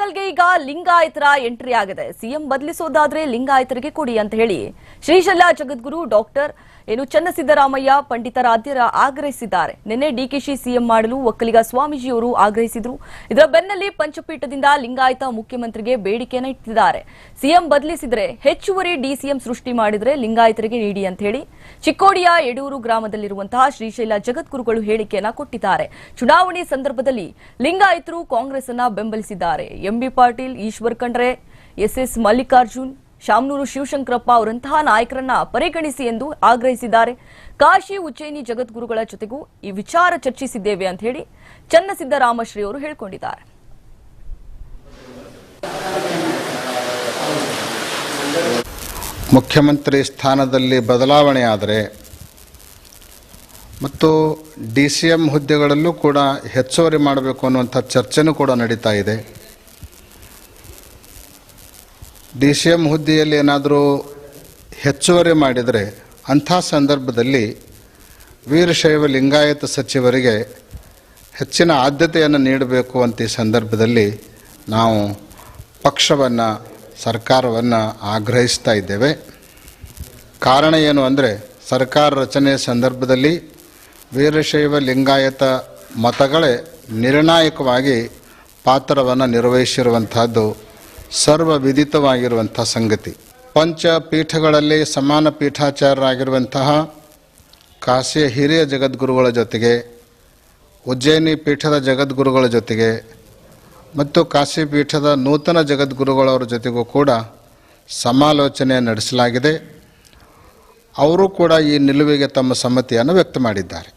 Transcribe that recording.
ಪ್ಯಾನಲ್ಗೆ ಈಗ ಲಿಂಗಾಯತರ ಎಂಟ್ರಿ ಆಗಿದೆ. ಸಿಎಂ ಬದಲಿಸೋದಾದ್ರೆ ಲಿಂಗಾಯತರಿಗೆ ಕೊಡಿ ಅಂತ ಹೇಳಿ ಶ್ರೀಶೈಲ ಜಗದ್ಗುರು ಡಾಕ್ಟರ್ ಚನ್ನಸಿದ್ದರಾಮಯ್ಯ ಪಂಡಿತಾರಾಧ್ಯರ ಆಗ್ರಹಿಸಿದ್ದಾರೆ. ನಿನ್ನೆ ಡಿಕೆಶಿ ಸಿಎಂ ಮಾಡಲು ಒಕ್ಕಲಿಗ ಸ್ವಾಮೀಜಿಯವರು ಆಗ್ರಹಿಸಿದ್ರು. ಇದರ ಬೆನ್ನಲ್ಲೇ ಪಂಚಪೀಠದಿಂದ ಲಿಂಗಾಯತ ಮುಖ್ಯಮಂತ್ರಿಗೆ ಬೇಡಿಕೆಯನ್ನು ಇಟ್ಟಿದ್ದಾರೆ. ಸಿಎಂ ಬದಲಿಸಿದ್ರೆ ಹೆಚ್ಚುವರಿ ಡಿಸಿಎಂ ಸೃಷ್ಟಿ ಮಾಡಿದ್ರೆ ಲಿಂಗಾಯತರಿಗೆ ನೀಡಿ ಅಂತ ಹೇಳಿ ಚಿಕ್ಕೋಡಿಯ ಯಡೂರು ಗ್ರಾಮದಲ್ಲಿರುವಂತಹ ಶ್ರೀಶೈಲ ಜಗದ್ಗುರುಗಳು ಹೇಳಿಕೆಯನ್ನ ಕೊಟ್ಟಿದ್ದಾರೆ. ಚುನಾವಣೆ ಸಂದರ್ಭದಲ್ಲಿ ಲಿಂಗಾಯತರು ಕಾಂಗ್ರೆಸ್ ಅನ್ನ ಬೆಂಬಲಿಸಿದ್ದಾರೆ. ಎಂಬಿ ಪಾಟೀಲ್, ಈಶ್ವರ್ ಖಂಡ್ರೆ, ಎಸ್ಎಸ್ ಮಲ್ಲಿಕಾರ್ಜುನ್, ಶಾಮನೂರು ಶಿವಶಂಕರಪ್ಪ ಅವರಂತಹ ನಾಯಕರನ್ನ ಪರಿಗಣಿಸಿ ಎಂದು ಆಗ್ರಹಿಸಿದ್ದಾರೆ. ಕಾಶಿ ಉಜ್ಜಯಿನಿ ಜಗದ್ಗುರುಗಳ ಜೊತೆಗೂ ಈ ವಿಚಾರ ಚರ್ಚಿಸಿದ್ದೇವೆ ಅಂತ ಹೇಳಿ ಚನ್ನಸಿದ್ದರಾಮಶ್ರೀ ಅವರು ಹೇಳಿಕೊಂಡಿದ್ದಾರೆ. ಮುಖ್ಯಮಂತ್ರಿ ಸ್ಥಾನದಲ್ಲಿ ಬದಲಾವಣೆ ಆದರೆ ಮತ್ತು ಡಿಸಿಎಂ ಹುದ್ದೆಗಳಲ್ಲೂ ಕೂಡ ಹೆಚ್ಚುವರಿ ಮಾಡಬೇಕು ಅನ್ನುವಂಥ ಚರ್ಚೆನೂ ಕೂಡ ನಡೀತಾ ಇದೆ. ಡಿಸಿಎಂ ಹುದ್ದೆಯಲ್ಲಿ ಏನಾದರೂ ಹೆಚ್ಚುವರಿ ಮಾಡಿದರೆ ಅಂಥ ಸಂದರ್ಭದಲ್ಲಿ ವೀರಶೈವ ಲಿಂಗಾಯತ ಸಚಿವರಿಗೆ ಹೆಚ್ಚಿನ ಆದ್ಯತೆಯನ್ನು ನೀಡಬೇಕು ಅಂತ ಈ ಸಂದರ್ಭದಲ್ಲಿ ನಾವು ಪಕ್ಷವನ್ನು, ಸರ್ಕಾರವನ್ನು ಆಗ್ರಹಿಸ್ತಾ ಇದ್ದೇವೆ. ಕಾರಣ ಏನು ಅಂದರೆ, ಸರ್ಕಾರ ರಚನೆಯ ಸಂದರ್ಭದಲ್ಲಿ ವೀರಶೈವ ಲಿಂಗಾಯತ ಮತಗಳೇ ನಿರ್ಣಾಯಕವಾಗಿ ಪಾತ್ರವನ್ನು ನಿರ್ವಹಿಸಿರುವಂಥದ್ದು ಸರ್ವವಿದಿತವಾಗಿರುವಂಥ ಸಂಗತಿ. ಪಂಚಪೀಠಗಳಲ್ಲಿ ಸಮಾನ ಪೀಠಾಚಾರ್ಯರಾಗಿರುವಂತಹ ಕಾಶಿಯ ಹಿರಿಯ ಜಗದ್ಗುರುಗಳ ಜೊತೆಗೆ, ಉಜ್ಜಯಿನಿ ಪೀಠದ ಜಗದ್ಗುರುಗಳ ಜೊತೆಗೆ ಮತ್ತು ಕಾಶಿ ಪೀಠದ ನೂತನ ಜಗದ್ಗುರುಗಳವರ ಜೊತೆಗೂ ಕೂಡ ಸಮಾಲೋಚನೆ ನಡೆಸಲಾಗಿದೆ. ಅವರು ಕೂಡ ಈ ನಿಲುವಿಗೆ ತಮ್ಮ ಸಮ್ಮತಿಯನ್ನು ವ್ಯಕ್ತ ಮಾಡಿದ್ದಾರೆ.